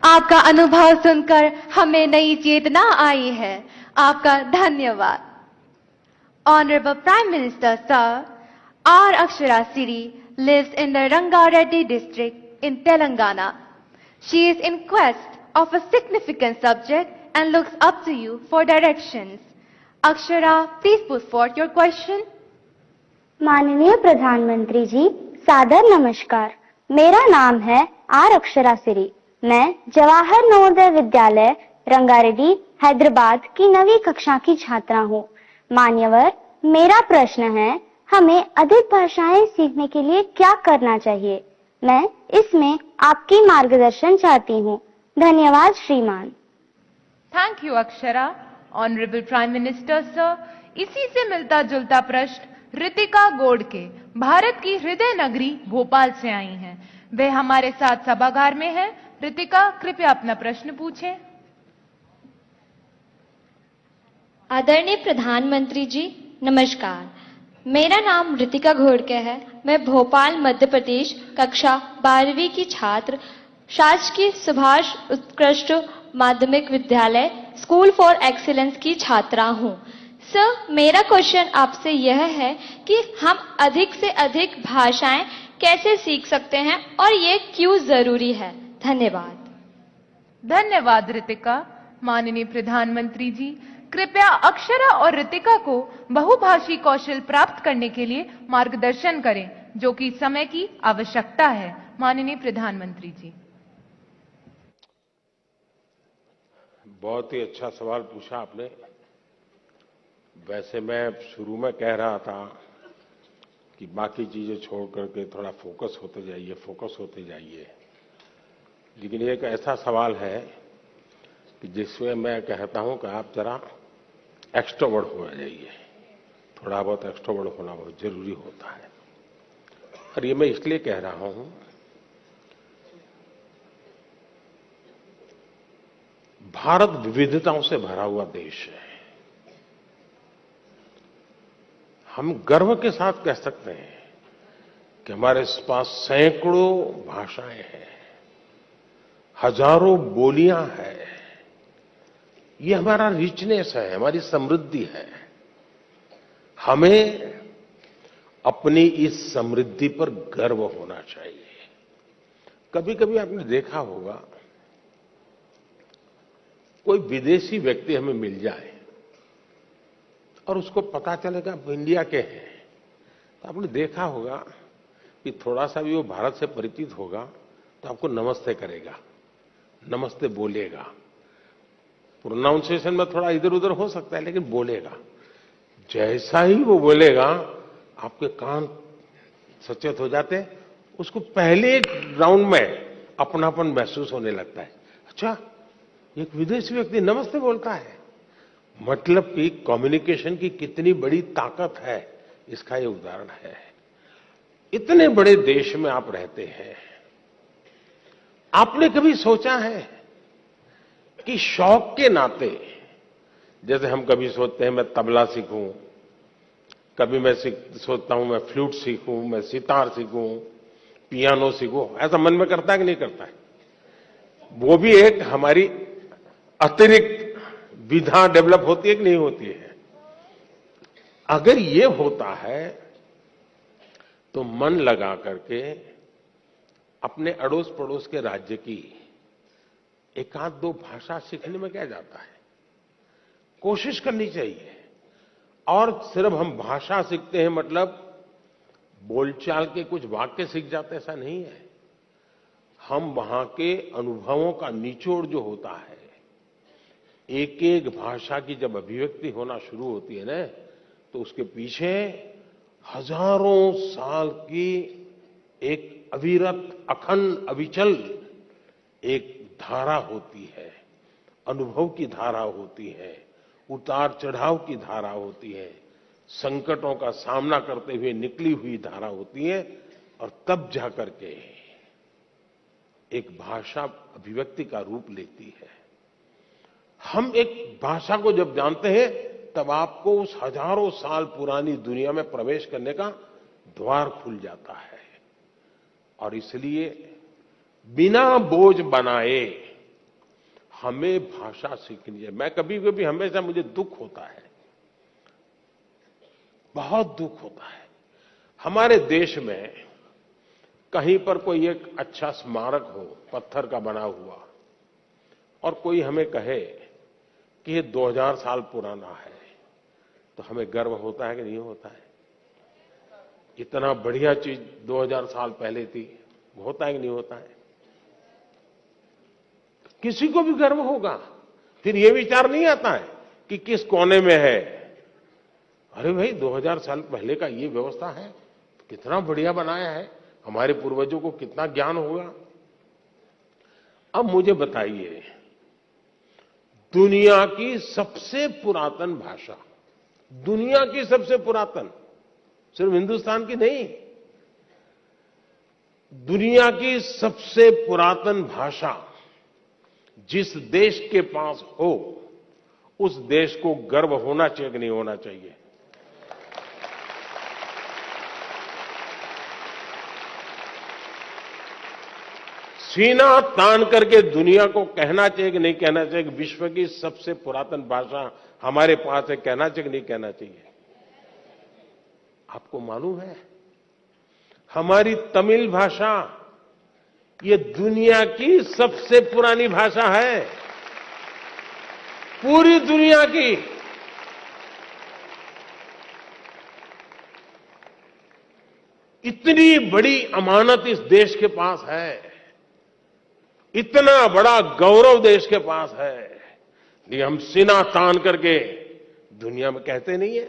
आपका अनुभव सुनकर हमें नई चेतना आई है। आपका धन्यवाद। Honorable Prime Minister, sir, R. Akshara Siri lives in the Rangareddy district in Telangana. She is in quest of a significant subject and looks up to you for directions. Akshara, please put forth your question. माननीय प्रधानमंत्री जी, सादर नमस्कार। मेरा नाम है are Akshara सिरी। मैं जवाहर नवोदय विद्यालय रंगारेड्डी हैदराबाद की 9वीं कक्षा की छात्रा हूँ। मान्यवर, मेरा प्रश्न है, हमें अधिक भाषाएं सीखने के लिए क्या करना चाहिए? मैं इसमें आपकी मार्गदर्शन चाहती हूँ। धन्यवाद श्रीमान। Thank you Akshara. Honourable prime minister sir, इसी से मिलता जुलता प्रश्न रितिका गोडके भारत की हृदय नगरी भोपाल से आई हैं। वे हमारे साथ सभागार में हैं। रितिका, कृपया अपना प्रश्न पूछें। आदरणीय प्रधानमंत्री जी, नमस्कार। मेरा नाम रितिका घोड़के है। मैं भोपाल मध्य प्रदेश कक्षा 12वीं की छात्र शासकीय सुभाष उत्कृष्ट माध्यमिक विद्यालय स्कूल फॉर एक्सीलेंस की छात्रा हूँ। सर, मेरा क्वेश्चन आपसे यह है कि हम अधिक से अधिक भाषाएं कैसे सीख सकते हैं और ये क्यों जरूरी है? धन्यवाद। धन्यवाद रितिका। माननीय प्रधानमंत्री जी, कृपया अक्षरा और रितिका को बहुभाषी कौशल प्राप्त करने के लिए मार्गदर्शन करें, जो कि समय की आवश्यकता है। माननीय प्रधानमंत्री जी। बहुत ही अच्छा सवाल पूछा आपने। वैसे मैं शुरू में कह रहा था कि बाकी चीजें छोड़ करके थोड़ा फोकस होते जाइए, लेकिन एक ऐसा सवाल है कि जिसमें मैं कहता हूं कि आप जरा एक्सट्रोवर्ट हो जाइए। थोड़ा बहुत एक्सट्रोवर्ट होना बहुत जरूरी होता है। और ये मैं इसलिए कह रहा हूं, भारत विविधताओं से भरा हुआ देश है। हम गर्व के साथ कह सकते हैं कि हमारे पास सैकड़ों भाषाएं हैं, हजारों बोलियां हैं। ये हमारा रिचनेस है, हमारी समृद्धि है। हमें अपनी इस समृद्धि पर गर्व होना चाहिए। कभी कभी आपने देखा होगा, कोई विदेशी व्यक्ति हमें मिल जाए और उसको पता चलेगा आप इंडिया के हैं, तो आपने देखा होगा कि थोड़ा सा भी वो भारत से परिचित होगा तो आपको नमस्ते करेगा, नमस्ते बोलेगा। प्रोनाउंसिएशन में थोड़ा इधर उधर हो सकता है, लेकिन बोलेगा। जैसा ही वो बोलेगा, आपके कान सचेत हो जाते हैं। उसको पहले राउंड में अपनापन महसूस होने लगता है। अच्छा, एक विदेशी व्यक्ति नमस्ते बोलता है, मतलब कि कम्युनिकेशन की कितनी बड़ी ताकत है, इसका ये उदाहरण है। इतने बड़े देश में आप रहते हैं, आपने कभी सोचा है कि शौक के नाते, जैसे हम कभी सोचते हैं मैं तबला सीखूं, कभी मैं सोचता हूं मैं फ्लूट सीखूं, मैं सितार सीखूं, पियानो सीखूं, ऐसा मन में करता है कि नहीं करता है? वो भी एक हमारी अतिरिक्त विधा डेवलप होती है कि नहीं होती है? अगर ये होता है तो मन लगा करके अपने अड़ोस पड़ोस के राज्य की एक आध दो भाषा सीखने में क्या जाता है? कोशिश करनी चाहिए। और सिर्फ हम भाषा सीखते हैं मतलब बोलचाल के कुछ वाक्य सीख जाते, ऐसा नहीं है। हम वहां के अनुभवों का निचोड़ जो होता है, एक एक भाषा की जब अभिव्यक्ति होना शुरू होती है ना, तो उसके पीछे हजारों साल की एक अविरत, अखंड, अविचल एक धारा होती है, अनुभव की धारा होती है, उतार चढ़ाव की धारा होती है, संकटों का सामना करते हुए निकली हुई धारा होती है। और तब जाकर के एक भाषा अभिव्यक्ति का रूप लेती है। हम एक भाषा को जब जानते हैं, तब आपको उस हजारों साल पुरानी दुनिया में प्रवेश करने का द्वार खुल जाता है। और इसलिए बिना बोझ बनाए हमें भाषा सीखनी है। मैं कभी कभी हमेशा मुझे दुख होता है, बहुत दुख होता है। हमारे देश में कहीं पर कोई एक अच्छा स्मारक हो पत्थर का बना हुआ और कोई हमें कहे कि ये 2000 साल पुराना है, तो हमें गर्व होता है कि नहीं होता है? इतना बढ़िया चीज 2000 साल पहले थी, होता है कि नहीं होता है? किसी को भी गर्व होगा। फिर ये विचार नहीं आता है कि किस कोने में है। अरे भाई 2000 साल पहले का ये व्यवस्था है, कितना बढ़िया बनाया है, हमारे पूर्वजों को कितना ज्ञान होगा। अब मुझे बताइए, दुनिया की सबसे पुरातन भाषा, दुनिया की सबसे पुरातन, सिर्फ हिंदुस्तान की नहीं, दुनिया की सबसे पुरातन भाषा जिस देश के पास हो, उस देश को गर्व होना चाहिए कि नहीं होना चाहिए? सीना तान करके दुनिया को कहना चाहिए कि नहीं कहना चाहिए कि विश्व की सबसे पुरातन भाषा हमारे पास है? कहना चाहिए कि नहीं कहना चाहिए? आपको मालूम है, हमारी तमिल भाषा ये दुनिया की सबसे पुरानी भाषा है, पूरी दुनिया की। इतनी बड़ी अमानत इस देश के पास है, इतना बड़ा गौरव देश के पास है, लेकिन हम सीना तान करके दुनिया में कहते नहीं है।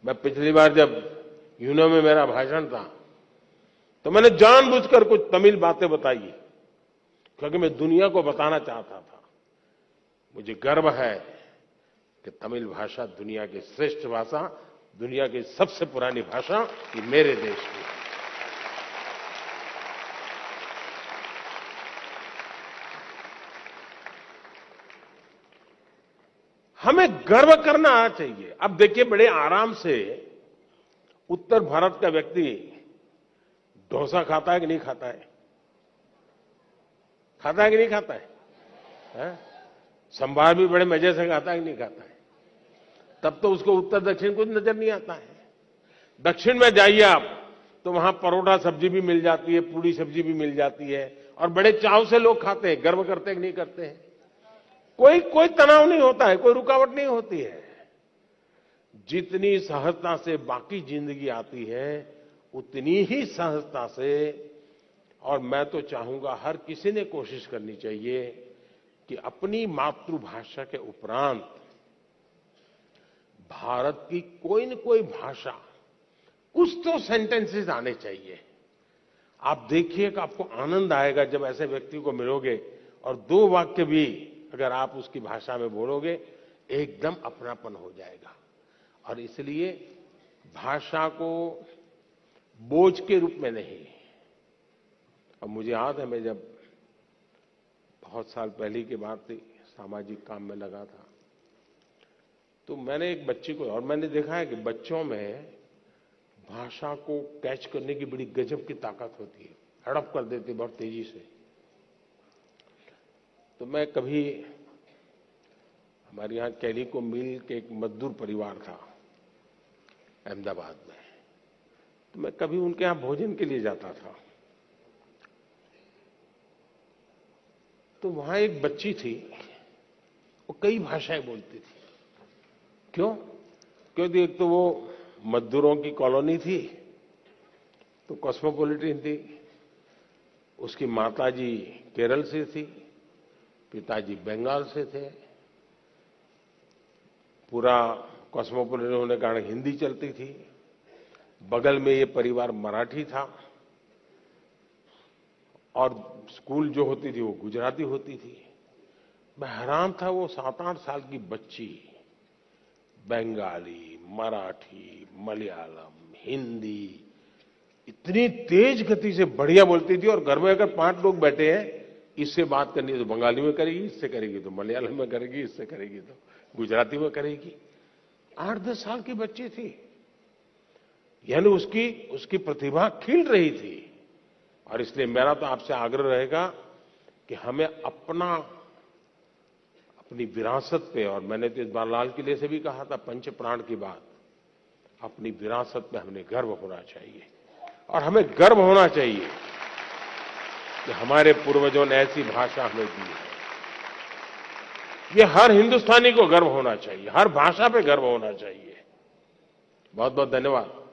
मैं पिछली बार जब यूनो में मेरा भाषण था तो मैंने जानबूझकर कुछ तमिल बातें बताई, क्योंकि मैं दुनिया को बताना चाहता था मुझे गर्व है कि तमिल भाषा दुनिया की श्रेष्ठ भाषा, दुनिया की सबसे पुरानी भाषा ये मेरे देश की है। हमें गर्व करना चाहिए। अब देखिए, बड़े आराम से उत्तर भारत का व्यक्ति डोसा खाता है कि नहीं खाता है? खाता है कि नहीं खाता है? संभार भी बड़े मजे से खाता है कि नहीं खाता है? तब तो उसको उत्तर दक्षिण कुछ नजर नहीं आता है। दक्षिण में जाइए आप तो वहां परोठा सब्जी भी मिल जाती है, पूरी सब्जी भी मिल जाती है, और बड़े चाव से लोग खाते हैं। गर्व करते हैं कि नहीं करते हैं? कोई तनाव नहीं होता है, कोई रुकावट नहीं होती है। जितनी सहजता से बाकी जिंदगी आती है, उतनी ही सहजता से, और मैं तो चाहूंगा हर किसी ने कोशिश करनी चाहिए कि अपनी मातृभाषा के उपरांत भारत की कोई न कोई भाषा, कुछ तो सेंटेंसेस आने चाहिए। आप देखिए कि आपको आनंद आएगा जब ऐसे व्यक्ति को मिलोगे और 2 वाक्य भी अगर आप उसकी भाषा में बोलोगे, एकदम अपनापन हो जाएगा। और इसलिए भाषा को बोझ के रूप में नहीं। और मुझे याद है, मैं जब बहुत साल पहले की बात थी, सामाजिक काम में लगा था, तो मैंने एक बच्ची को, और मैंने देखा है कि बच्चों में भाषा को कैच करने की बड़ी गजब की ताकत होती है, हड़प कर देते बहुत तेजी से। तो मैं कभी, हमारे यहाँ कैलिको मिल के एक मजदूर परिवार था अहमदाबाद में, तो मैं कभी उनके यहाँ भोजन के लिए जाता था। तो वहां एक बच्ची थी, वो कई भाषाएं बोलती थी। क्यों? क्योंकि एक तो वो मजदूरों की कॉलोनी थी, तो कॉस्मोपॉलिटन थी। उसकी माताजी केरल से थी, पिताजी बंगाल से थे। पूरा कॉस्मोपॉलिटन होने के कारण हिंदी चलती थी। बगल में ये परिवार मराठी था, और स्कूल जो होती थी वो गुजराती होती थी। मैं हैरान था, वो 7-8 साल की बच्ची बंगाली, मराठी, मलयालम, हिंदी इतनी तेज गति से बढ़िया बोलती थी। और घर में अगर 5 लोग बैठे हैं, इससे बात करनी है तो बंगाली में करेगी, इससे करेगी तो मलयालम में करेगी, इससे करेगी तो गुजराती में करेगी। 8-10 साल की बच्ची थी, यानी उसकी प्रतिभा खिल रही थी। और इसलिए मेरा तो आपसे आग्रह रहेगा कि हमें अपना अपनी विरासत पे, और मैंने तो इस बार लाल किले से भी कहा था पंच प्राण की बात, अपनी विरासत पे हमें गर्व होना चाहिए। और हमें गर्व होना चाहिए कि हमारे पूर्वजों ने ऐसी भाषा हमें दी है। ये हर हिंदुस्तानी को गर्व होना चाहिए, हर भाषा पे गर्व होना चाहिए। बहुत बहुत धन्यवाद।